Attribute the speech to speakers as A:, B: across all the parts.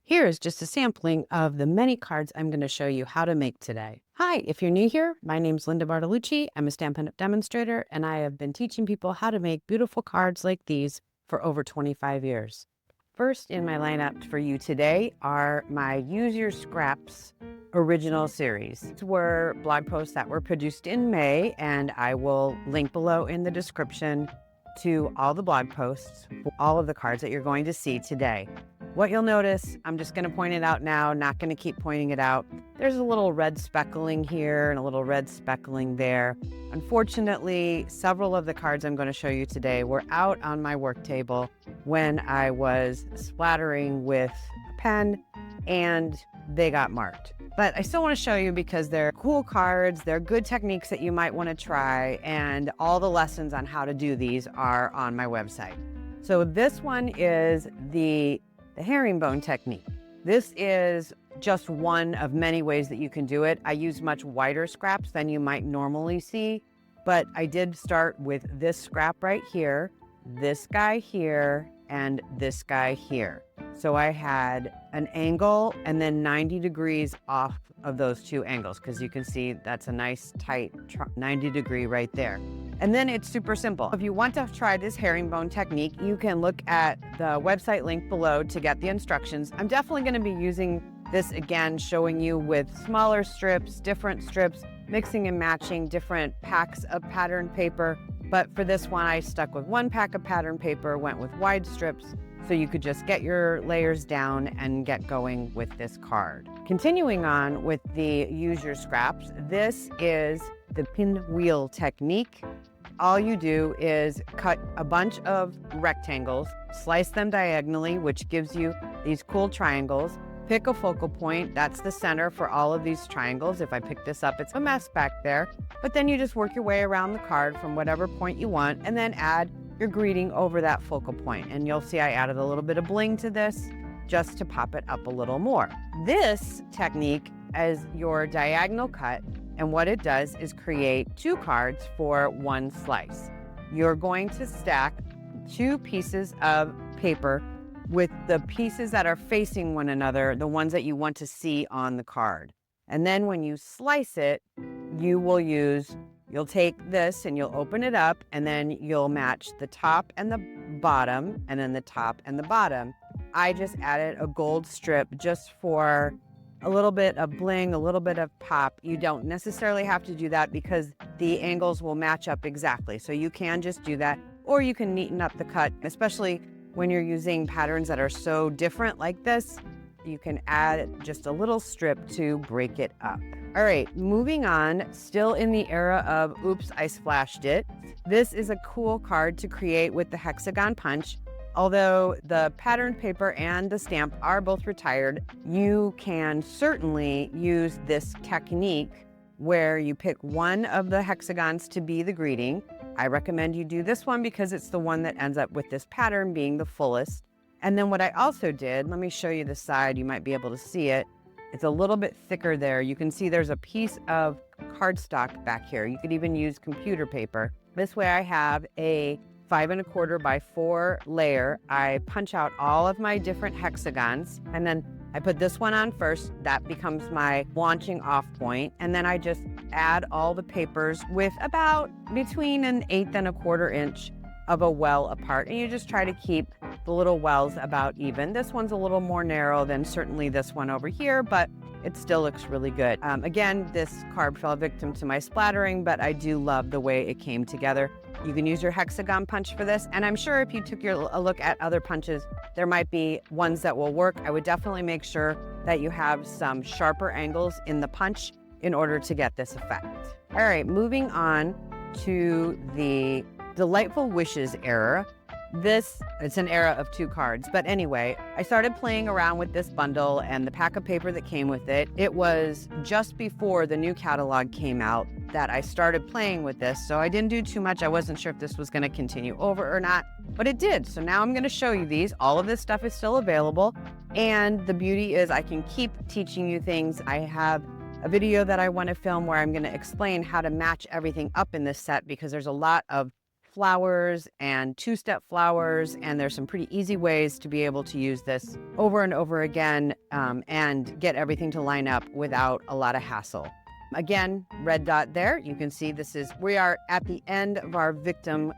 A: Here is just a sampling of the many cards I'm going to show you how to make today. Hi, if you're new here, my name's Linda Bartolucci. I'm a Stampin' Up! Demonstrator, and I have been teaching people how to make beautiful cards like these for over 25 years. First in my lineup for you today are my Use Your Scraps original series. These were blog posts that were produced in May, and I will link below in the description to all the blog posts for all of the cards that you're going to see today. What you'll notice, I'm just going to point it out now, not going to keep pointing it out. There's a little red speckling here and a little red speckling there. Unfortunately, several of the cards I'm going to show you today were out on my work table when I was splattering with a pen and they got marked. But I still want to show you because they're cool cards, they're good techniques that you might want to try, and all the lessons on how to do these are on my website. So this one is the herringbone technique. This is just one of many ways that you can do it. I use much wider scraps than you might normally see, but I did start with this scrap right here, this guy here, and this guy here. So I had an angle and then 90 degrees off of those two angles, because you can see that's a nice tight 90 degree right there. And then it's super simple. If you want to try this herringbone technique, you can look at the website link below to get the instructions. I'm definitely going to be using this again, showing you with smaller strips, different strips, mixing and matching different packs of pattern paper. But for this one, I stuck with one pack of pattern paper, went with wide strips, so you could just get your layers down and get going with this card. Continuing on with the Use Your Scraps, this is the Pinwheel Technique. All you do is cut a bunch of rectangles, slice them diagonally, which gives you these cool triangles. Pick a focal point, that's the center for all of these triangles. If I pick this up, it's a mess back there. But then you just work your way around the card from whatever point you want and then add your greeting over that focal point. And you'll see I added a little bit of bling to this just to pop it up a little more. This technique is your diagonal cut, and what it does is create two cards for one slice. You're going to stack two pieces of paper with the pieces that are facing one another, the ones that you want to see on the card. And then when you slice it, you'll take this and you'll open it up, and then you'll match the top and the bottom, and then the top and the bottom. I just added a gold strip just for a little bit of bling, a little bit of pop. You don't necessarily have to do that because the angles will match up exactly. So you can just do that, or you can neaten up the cut, especially when you're using patterns that are so different like this. You can add just a little strip to break it up. All right, moving on, still in the era of oops, I splashed it. This is a cool card to create with the hexagon punch. Although the pattern paper and the stamp are both retired, you can certainly use this technique where you pick one of the hexagons to be the greeting. I recommend you do this one because it's the one that ends up with this pattern being the fullest. And then what I also did, let me show you the side, you might be able to see it. It's a little bit thicker there. You can see there's a piece of cardstock back here. You could even use computer paper. This way I have a 5 1/4 by 4 layer. I punch out all of my different hexagons, and then I put this one on first. That becomes my launching off point. And then I just add all the papers with about between 1/8 and 1/4 inch of a well apart. And you just try to keep the little wells about even. This one's a little more narrow than certainly this one over here, but it still looks really good. Again, this card fell victim to my splattering, but I do love the way it came together. You can use your hexagon punch for this, and I'm sure if you took a look at other punches, there might be ones that will work. I would definitely make sure that you have some sharper angles in the punch in order to get this effect. All right, moving on to the Delightful Wishes era. It's an era of 2 cards, but anyway, I started playing around with this bundle and the pack of paper that came with it. It was just before the new catalog came out that I started playing with this, so I didn't do too much. I wasn't sure if this was going to continue over or not, but it did. So now I'm going to show you these. All of this stuff is still available, and the beauty is I can keep teaching you things. I have a video that I want to film where I'm going to explain how to match everything up in this set, because there's a lot of flowers and two-step flowers, and there's some pretty easy ways to be able to use this over and over again and get everything to line up without a lot of hassle. Again, red dot there. You can see we are at the end of our victim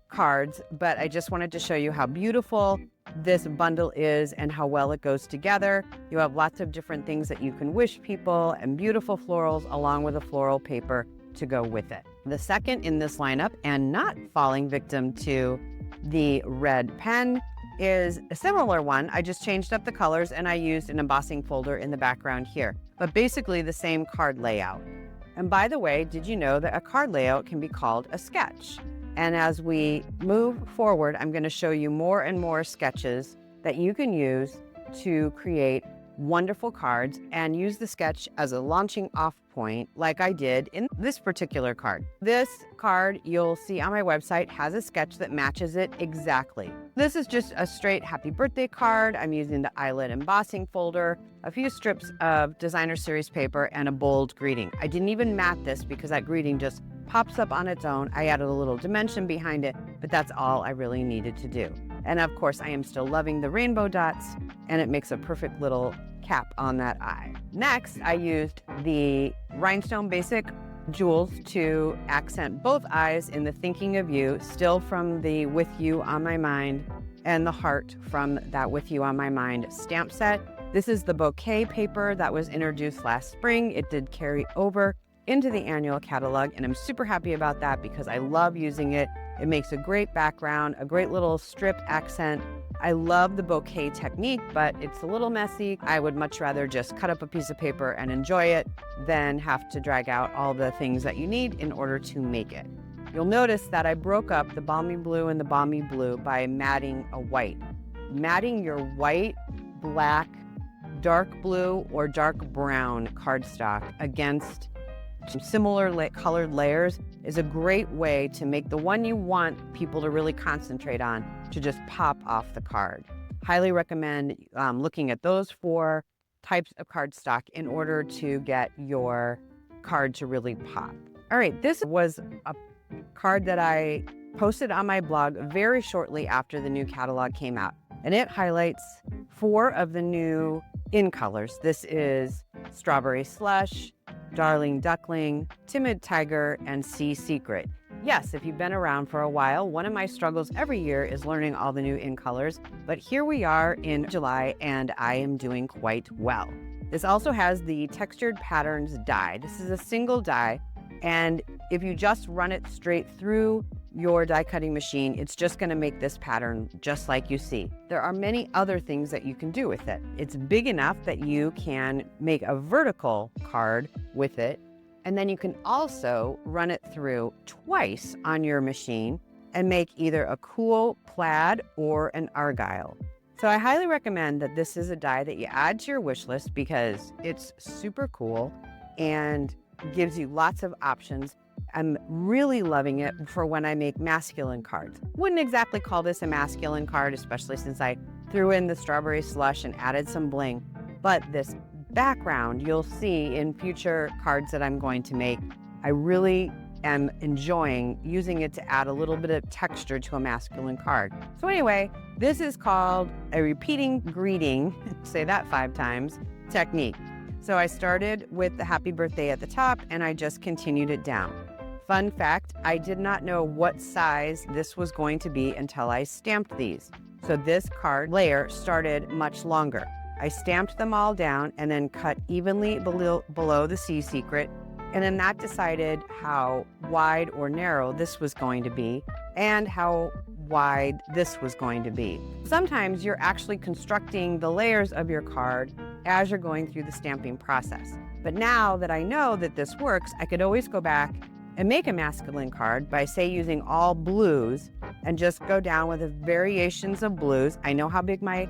A: cards, but I just wanted to show you how beautiful this bundle is and how well it goes together. You have lots of different things that you can wish people and beautiful florals along with a floral paper to go with it. The second in this lineup, and not falling victim to the red pen, is a similar one. I just changed up the colors and I used an embossing folder in the background here, but basically the same card layout. And by the way, did you know that a card layout can be called a sketch? And as we move forward, I'm going to show you more and more sketches that you can use to create wonderful cards and use the sketch as a launching off point like I did in this particular card. This card you'll see on my website has a sketch that matches it exactly. This is just a straight happy birthday card. I'm using the eyelet embossing folder, a few strips of designer series paper, and a bold greeting. I didn't even mat this because that greeting just pops up on its own. I added a little dimension behind it, but that's all I really needed to do. And of course, I am still loving the rainbow dots, and it makes a perfect little cap on that eye. Next, I used the rhinestone basic jewels to accent both eyes in the thinking of you, still from the with you on my mind, and the heart from that with you on my mind stamp set. This is the Bokeh paper that was introduced last spring. It did carry over into the annual catalog, and I'm super happy about that because I love using it. It makes a great background, a great little strip accent. I love the Bokeh technique, but it's a little messy. I would much rather just cut up a piece of paper and enjoy it than have to drag out all the things that you need in order to make it. You'll notice that I broke up the balmy blue and the balmy blue by matting a white. Matting your white, black, dark blue, or dark brown cardstock against similar colored layers is a great way to make the one you want people to really concentrate on to just pop off the card. Highly recommend looking at those 4 types of cardstock in order to get your card to really pop. All right, this was a card that I posted on my blog very shortly after the new catalog came out, and it highlights 4 of the new in colors. This is Strawberry Slush, Darling Duckling, Timid Tiger, and Sea Secret. Yes, if you've been around for a while, one of my struggles every year is learning all the new in colors, but here we are in July and I am doing quite well. This also has the Textured Patterns die. This is a single die, and if you just run it straight through your die cutting machine, it's just going to make this pattern just like you see. There are many other things that you can do with it. It's big enough that you can make a vertical card with it, and then you can also run it through twice on your machine and make either a cool plaid or an argyle. So I highly recommend that this is a die that you add to your wish list because it's super cool and gives you lots of options. I'm really loving it for when I make masculine cards. Wouldn't exactly call this a masculine card, especially since I threw in the Strawberry Slush and added some bling. But this background you'll see in future cards that I'm going to make, I really am enjoying using it to add a little bit of texture to a masculine card. So anyway, this is called a repeating greeting, say that 5 times, technique. So I started with the happy birthday at the top and I just continued it down. Fun fact, I did not know what size this was going to be until I stamped these. So this card layer started much longer. I stamped them all down and then cut evenly below the Sea Secret, and then that decided how wide or narrow this was going to be and how wide this was going to be. Sometimes you're actually constructing the layers of your card as you're going through the stamping process. But now that I know that this works, I could always go back and make a masculine card by, say, using all blues and just go down with the variations of blues. I know how big my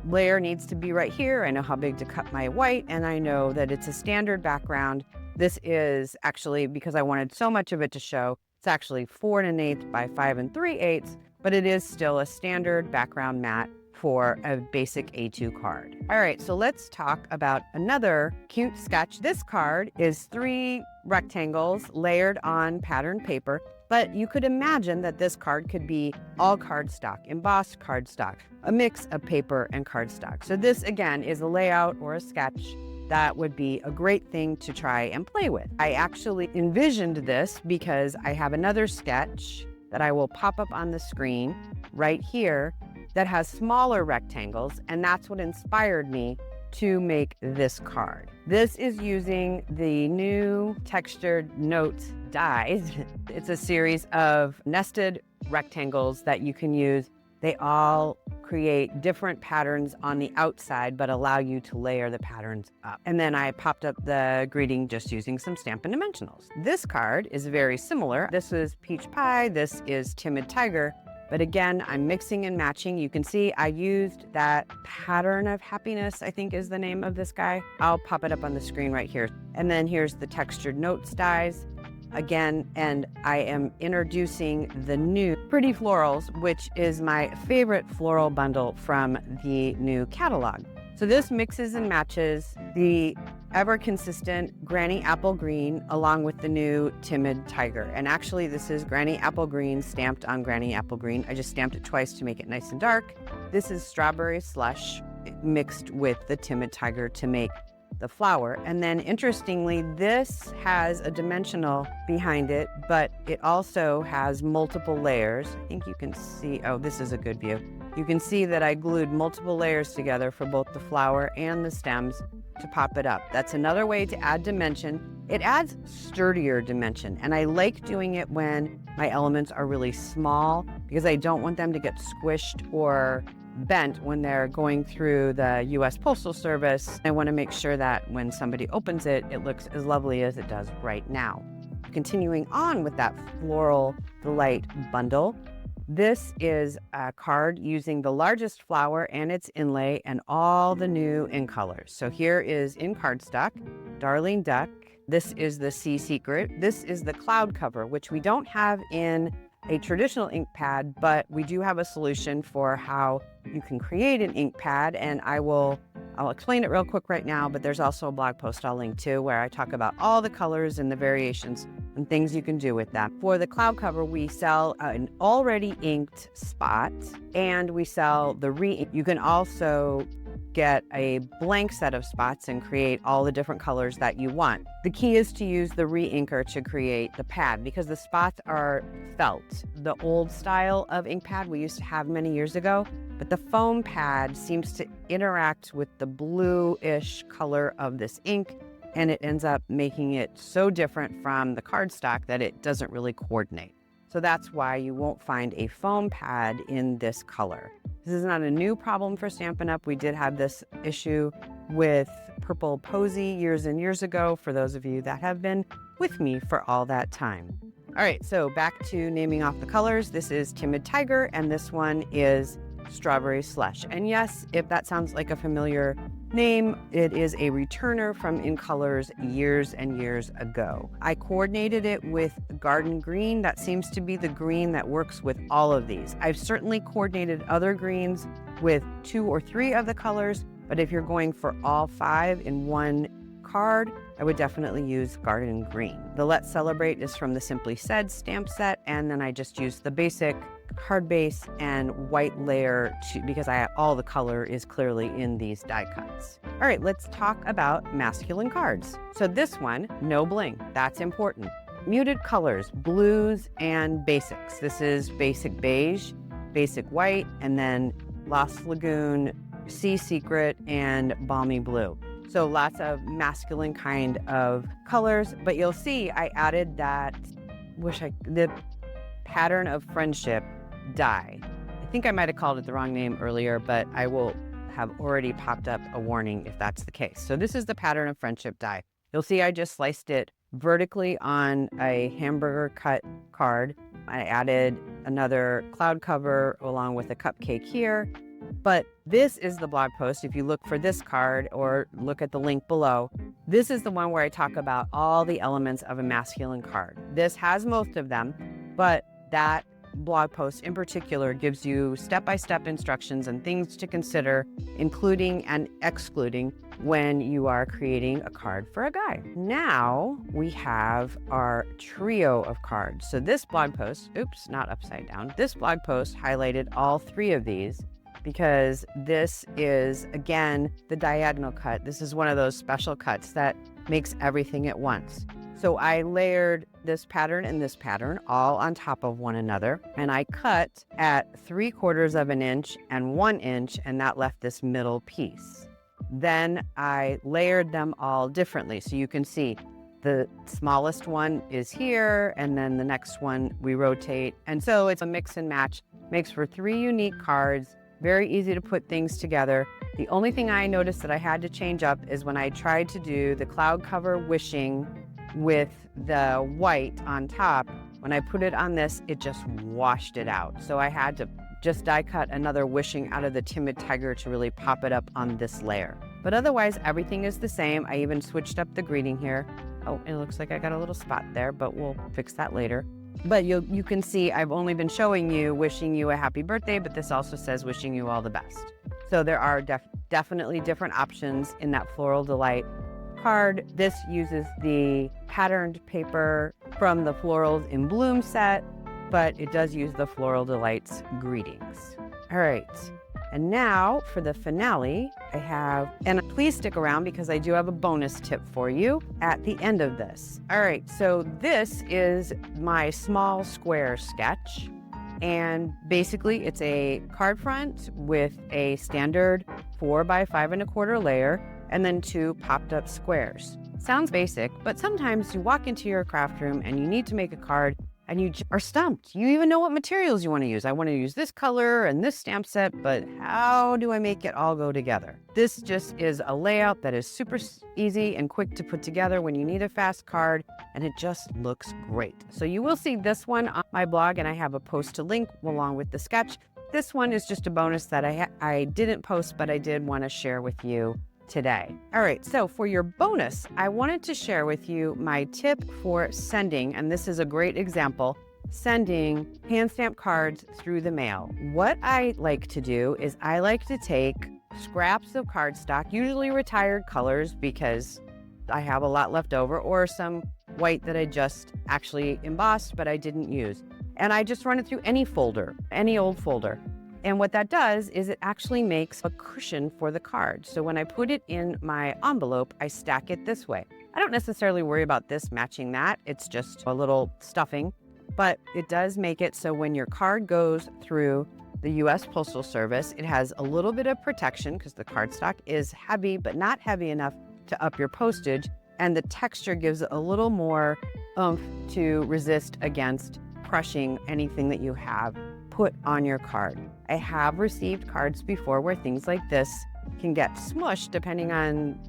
A: layer needs to be right here. I know how big to cut my white, and I know that it's a standard background. This is actually, because I wanted so much of it to show, it's actually 4 1/8 by 5 3/8, but it is still a standard background mat for a basic A2 card. All right, so let's talk about another cute sketch. This card is 3 rectangles layered on patterned paper. But you could imagine that this card could be all cardstock, embossed cardstock, a mix of paper and cardstock. So this, again, is a layout or a sketch that would be a great thing to try and play with. I actually envisioned this because I have another sketch that I will pop up on the screen right here that has smaller rectangles, and that's what inspired me to make this card. This is using the new textured notes dies. It's a series of nested rectangles that you can use. They all create different patterns on the outside, but allow you to layer the patterns up. And then I popped up the greeting just using some Stampin' Dimensionals. This card is very similar. This is Peach Pie, this is Timid Tiger. But again, I'm mixing and matching. You can see I used that Pattern of Happiness, I think is the name of this guy. I'll pop it up on the screen right here. And then here's the textured notes dies again, and I am introducing the new Pretty Florals, which is my favorite floral bundle from the new catalog. So this mixes and matches the ever consistent Granny Apple Green along with the new Timid Tiger. And actually this is Granny Apple Green stamped on Granny Apple Green. I just stamped it twice to make it nice and dark. This is Strawberry Slush mixed with the Timid Tiger to make the flower. And then interestingly, this has a dimensional behind it, but it also has multiple layers. I think you can see, oh, this is a good view. You can see that I glued multiple layers together for both the flower and the stems to pop it up. That's another way to add dimension. It adds sturdier dimension, and I like doing it when my elements are really small because I don't want them to get squished or bent when they're going through the US Postal Service. I want to make sure that when somebody opens it, it looks as lovely as it does right now. Continuing on with that Floral Delight bundle, this is a card using the largest flower and its inlay and all the new in colors. So here is in cardstock, Darling Duck. This is the Sea Secret. This is the cloud cover, which we don't have in a traditional ink pad, but we do have a solution for how you can create an ink pad, and I'll explain it real quick right now, but there's also a blog post I'll link to where I talk about all the colors and the variations and things you can do with them. For the cloud cover, we sell an already inked spot, and we sell the re-ink. You can also get a blank set of spots and create all the different colors that you want. The key is to use the re-inker to create the pad because the spots are felt. The old style of ink pad we used to have many years ago, but the foam pad seems to interact with the bluish color of this ink, and it ends up making it so different from the cardstock that it doesn't really coordinate. So that's why you won't find a foam pad in this color. This is not a new problem for Stampin' Up. We did have this issue with Purple Posy years and years ago, for those of you that have been with me for all that time. All right, so back to naming off the colors. This is Timid Tiger, and this one is Strawberry Slush. And yes, if that sounds like a familiar name, it is a returner from In Colors years and years ago. I coordinated it with Garden Green. That seems to be the green that works with all of these. I've certainly coordinated other greens with 2 or 3 of the colors, but if you're going for all 5 in one card, I would definitely use Garden Green. The Let's Celebrate is from the Simply Said stamp set, and then I just used the basic card base and white layer because all the color is clearly in these die cuts. All right, let's talk about masculine cards. So this one, no bling, that's important. Muted colors, blues and basics. This is basic beige, basic white, and then Lost Lagoon, Sea Secret, and Balmy Blue. So lots of masculine kind of colors, but you'll see I added that, the Pattern of Friendship die. I think I might have called it the wrong name earlier, but I will have already popped up a warning if that's the case. So this is the Pattern of Friendship die. You'll see I just sliced it vertically on a hamburger cut card. I added another cloud cover along with a cupcake here. But this is the blog post. If you look for this card or look at the link below, this is the one where I talk about all the elements of a masculine card. This has most of them, but that blog post in particular gives you step-by-step instructions and things to consider, including and excluding, when you are creating a card for a guy. Now we have our trio of cards. So this blog post, oops, not upside down. This blog post highlighted all three of these because this is, again, the diagonal cut. This is one of those special cuts that makes everything at once. So I layered this pattern and this pattern all on top of one another, and I cut at 3/4 of an inch and 1 inch, and that left this middle piece. Then I layered them all differently. So you can see the smallest one is here, and then the next one we rotate. And so it's a mix and match, makes for 3 unique cards, very easy to put things together. The only thing I noticed that I had to change up is when I tried to do the cloud cover wishing with the white on top, when I put it on this, it just washed it out. So I had to just die cut another wishing out of the Timid tiger to really pop it up on this layer. But otherwise, everything is the same. I even switched up the greeting here. Oh, it looks like I got a little spot there, but we'll fix that later. But you can see I've only been showing you wishing you a happy birthday, but this also says wishing you all the best. So there are definitely different options in that Floral Delight card. This uses the patterned paper from the Florals in Bloom set, but it does use the Floral Delights greetings. All right, and now for the finale, I have, and please stick around because I do have a bonus tip for you at the end of this. All right, so this is my small square sketch. And basically it's a card front with a standard 4 by 5 1/4 layer and then 2 popped up squares. Sounds basic, but sometimes you walk into your craft room and you need to make a card and you are stumped. You even know what materials you want to use. I want to use this color and this stamp set, but how do I make it all go together? This just is a layout that is super easy and quick to put together when you need a fast card, and it just looks great. So you will see this one on my blog, and I have a post to link along with the sketch. This one is just a bonus that I didn't post, but I did want to share with you today. All right, so for your bonus, I wanted to share with you my tip for sending, and this is a great example, sending hand stamp cards through the mail. What I like to do is I like to take scraps of cardstock, usually retired colors because I have a lot left over, or some white that I just actually embossed but I didn't use. And I just run it through any folder, any old folder. And what that does is it actually makes a cushion for the card. So when I put it in my envelope, I stack it this way. I don't necessarily worry about this matching that. It's just a little stuffing, but it does make it so when your card goes through the U.S. Postal Service, it has a little bit of protection because the cardstock is heavy, but not heavy enough to up your postage. And the texture gives it a little more oomph to resist against crushing anything that you have put on your card. I have received cards before where things like this can get smushed depending on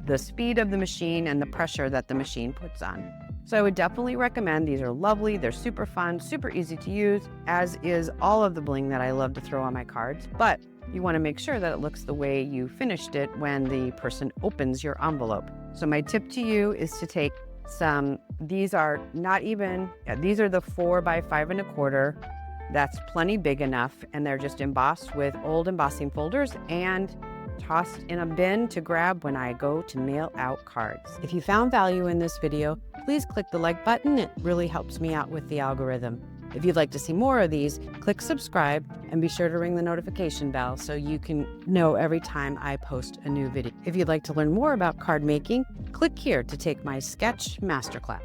A: the speed of the machine and the pressure that the machine puts on. So I would definitely recommend. These are lovely, they're super fun, super easy to use, as is all of the bling that I love to throw on my cards. But you want to make sure that it looks the way you finished it when the person opens your envelope. So my tip to you is to take some, these are the 4 by 5 1/4. That's plenty big enough, and they're just embossed with old embossing folders and tossed in a bin to grab when I go to mail out cards. If you found value in this video, please click the like button. It really helps me out with the algorithm. If you'd like to see more of these, click subscribe and be sure to ring the notification bell so you can know every time I post a new video. If you'd like to learn more about card making, click here to take my sketch masterclass.